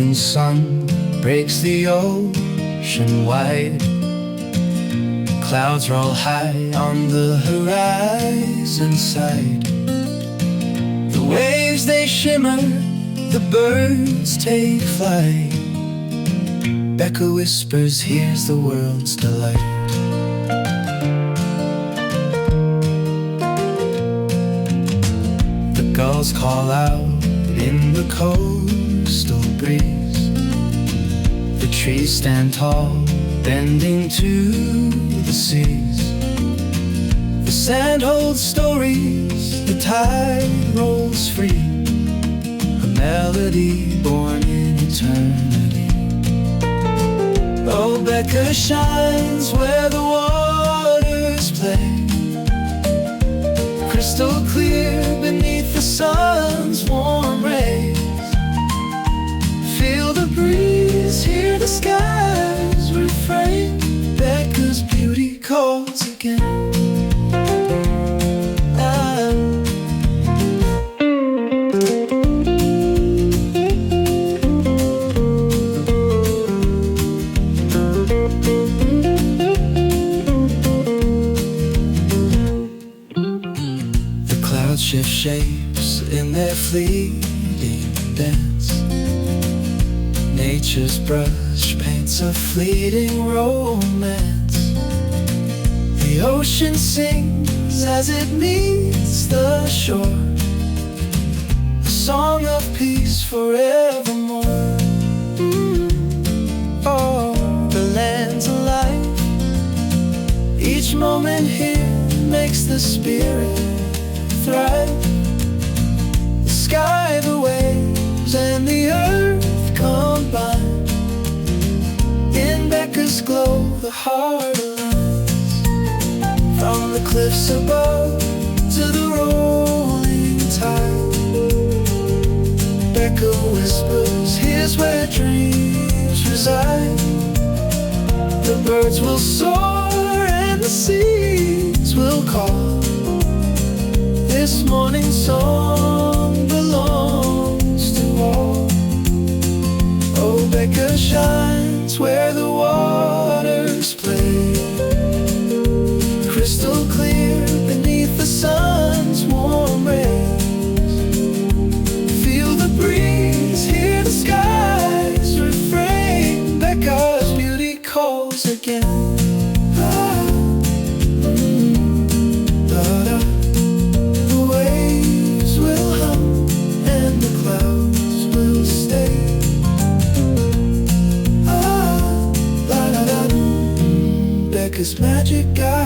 morning sun breaks the ocean wide. Clouds roll high on the horizon side. The waves they shimmer, the birds take flight. Betka whispers, here's the world's delight. The gulls call out in the coastal breeze. The trees stand tall, bending to the seas. The sand holds stories, the tide rolls free, a melody born in eternity. Oh, Betka shines where the waters play, crystal clear beneath the sun's warm rays. Feel the breeze, hear the skies refrain. Betka's beauty calls again. The clouds shift shapes in their fleeting dance. Nature's brush paints a fleeting romance. The ocean sings as it meets the shore, a song of peace forevermore. Oh, the land's alive. Each moment here makes the spirit thrive. The sky, the waves, and the earth combine. In Betka's glow, the heart aligns. From the cliffs above to the rolling tide, Betka whispers, here's where dreams reside. The birds will soar and the seas will call. This morning song belongs to all. Oh, Betka shines where the waters play, crystal clear beneath the sun's warm rays. Feel the breeze, hear the skies refrain. Betka's beauty calls again. The waves will hum and the clouds will stay. Betka's magic guide.